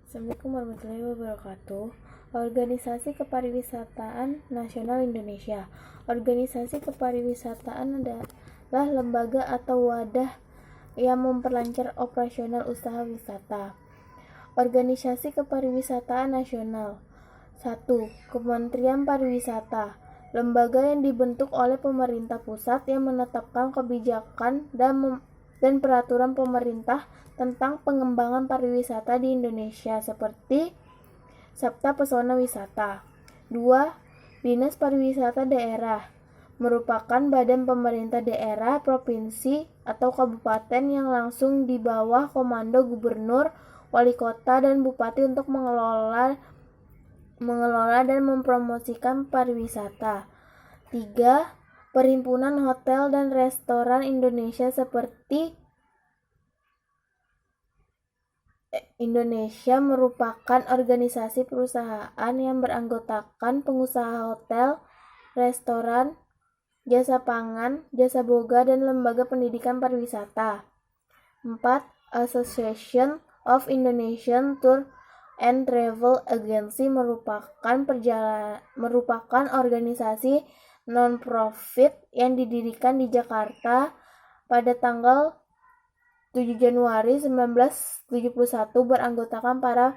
Assalamualaikum warahmatullahi wabarakatuh. Organisasi Kepariwisataan Nasional Indonesia. Organisasi kepariwisataan adalah lembaga atau wadah yang memperlancar operasional usaha wisata. Organisasi Kepariwisataan Nasional. 1. Kementerian Pariwisata. Lembaga yang dibentuk oleh pemerintah pusat yang menetapkan kebijakan dan peraturan pemerintah tentang pengembangan pariwisata di Indonesia seperti Sabta Pesona Wisata. 2. Dinas Pariwisata Daerah merupakan badan pemerintah daerah, provinsi, atau kabupaten yang langsung di bawah komando gubernur, wali kota, dan bupati untuk mengelola dan mempromosikan pariwisata. 3. Perhimpunan Hotel dan Restoran Indonesia seperti Indonesia merupakan organisasi perusahaan yang beranggotakan pengusaha hotel, restoran, jasa pangan, jasa boga, dan lembaga pendidikan pariwisata. 4. Association of Indonesian Tour and Travel Agency merupakan organisasi non-profit yang didirikan di Jakarta pada tanggal 7 Januari 1971 beranggotakan para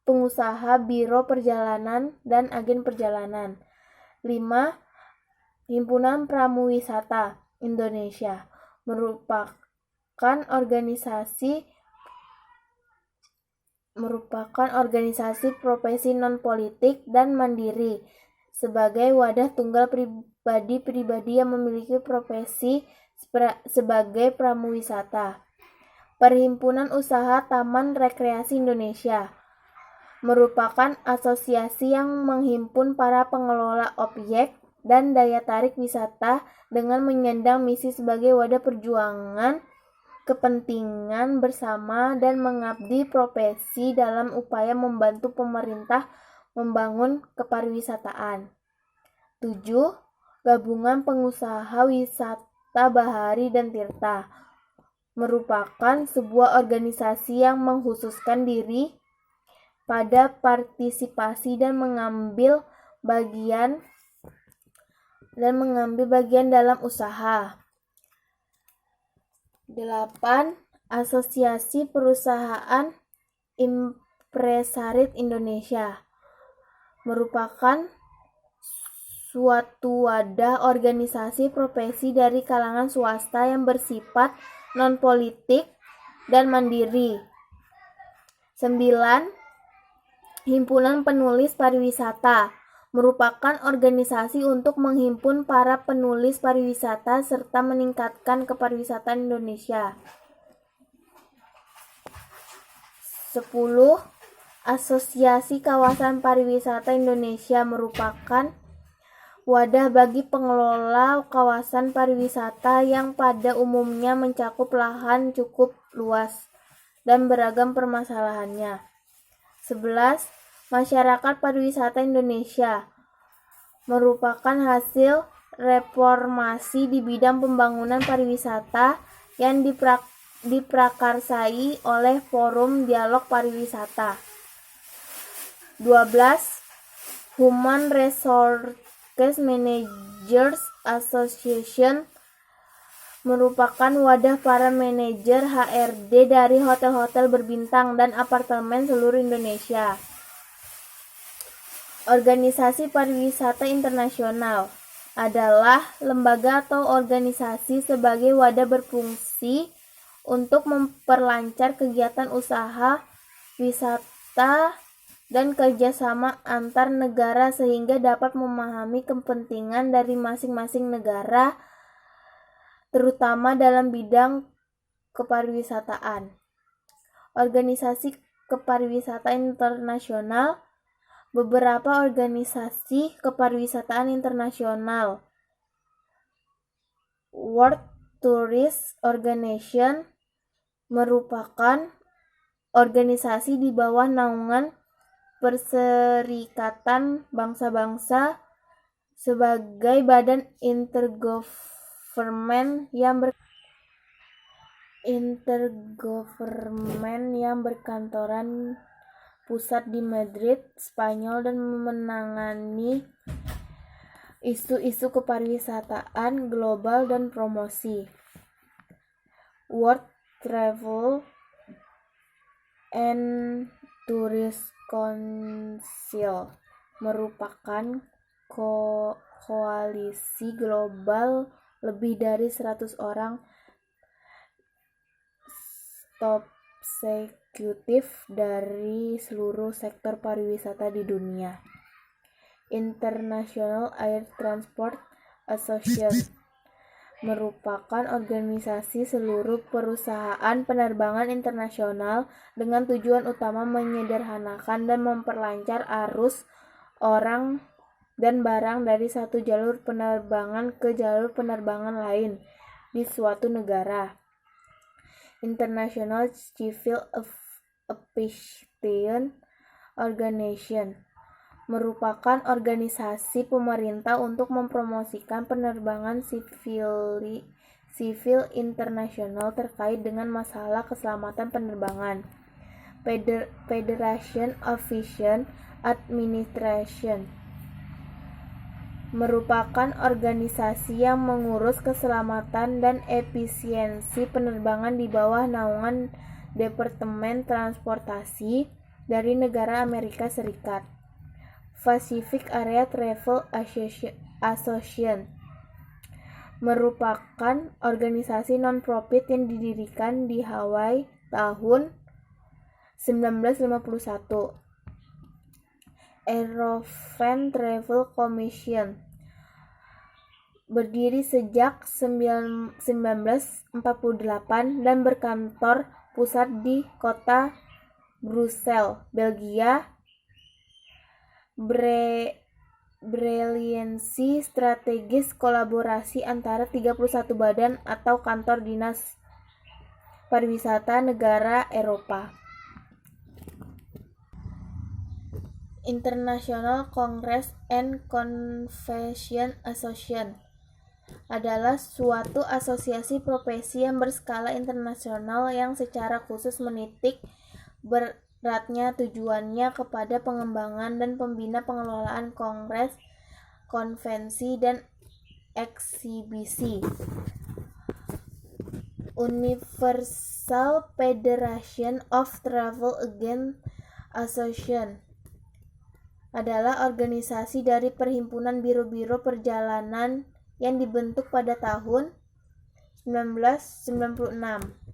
pengusaha biro perjalanan dan agen perjalanan. 5. Himpunan Pramuwisata Indonesia merupakan organisasi profesi non-politik dan mandiri sebagai wadah tunggal pribadi-pribadi yang memiliki profesi sebagai pramuwisata. Perhimpunan Usaha Taman Rekreasi Indonesia merupakan asosiasi yang menghimpun para pengelola objek dan daya tarik wisata dengan menyandang misi sebagai wadah perjuangan kepentingan bersama dan mengabdi profesi dalam upaya membantu pemerintah membangun kepariwisataan. 7. Gabungan Pengusaha Wisata Bahari dan Tirta merupakan sebuah organisasi yang mengkhususkan diri pada partisipasi dan mengambil bagian dalam usaha. 8. Asosiasi Perusahaan Impresarit Indonesia merupakan suatu wadah organisasi profesi dari kalangan swasta yang bersifat non-politik dan mandiri. 9. Himpunan Penulis Pariwisata merupakan organisasi untuk menghimpun para penulis pariwisata serta meningkatkan kepariwisataan Indonesia. 10. Asosiasi Kawasan Pariwisata Indonesia merupakan wadah bagi pengelola kawasan pariwisata yang pada umumnya mencakup lahan cukup luas dan beragam permasalahannya. 11. Masyarakat Pariwisata Indonesia merupakan hasil reformasi di bidang pembangunan pariwisata yang diprakarsai oleh Forum Dialog Pariwisata. 12. Human Resources Managers Association merupakan wadah para manajer HRD dari hotel-hotel berbintang dan apartemen seluruh Indonesia. Organisasi Pariwisata Internasional adalah lembaga atau organisasi sebagai wadah berfungsi untuk memperlancar kegiatan usaha wisata dan kerjasama antar negara sehingga dapat memahami kepentingan dari masing-masing negara terutama dalam bidang kepariwisataan. Organisasi Kepariwisataan Internasional. Beberapa organisasi kepariwisataan internasional, World Tourist Organization merupakan organisasi di bawah naungan Perserikatan Bangsa-Bangsa sebagai badan intergovernment yang berkantoran berpusat di Madrid, Spanyol, dan menangani isu-isu kepariwisataan global dan promosi. World Travel and Tourist Council merupakan koalisi global lebih dari 100 orang top eksekutif dari seluruh sektor pariwisata di dunia. International Air Transport Association merupakan organisasi seluruh perusahaan penerbangan internasional dengan tujuan utama menyederhanakan dan memperlancar arus orang dan barang dari satu jalur penerbangan ke jalur penerbangan lain di suatu negara. International Civil Aviation Organization merupakan organisasi pemerintah untuk mempromosikan penerbangan sivil internasional terkait dengan masalah keselamatan penerbangan. Federation Aviation Administration merupakan organisasi yang mengurus keselamatan dan efisiensi penerbangan di bawah naungan Departemen Transportasi dari negara Amerika Serikat. Pacific Area Travel Association merupakan organisasi non-profit yang didirikan di Hawaii tahun 1951. European Travel Commission berdiri sejak 1948 dan berkantor pusat di kota Brussels, Belgia. Beraliansi strategis kolaborasi antara 31 badan atau kantor dinas pariwisata negara Eropa. International Congress and Convention Association adalah suatu asosiasi profesi yang berskala internasional yang secara khusus menitik beratnya tujuannya kepada pengembangan dan pembina pengelolaan kongres, konvensi, dan eksibisi. Universal Federation of Travel Agents Association adalah organisasi dari perhimpunan biro-biro perjalanan yang dibentuk pada tahun 1996.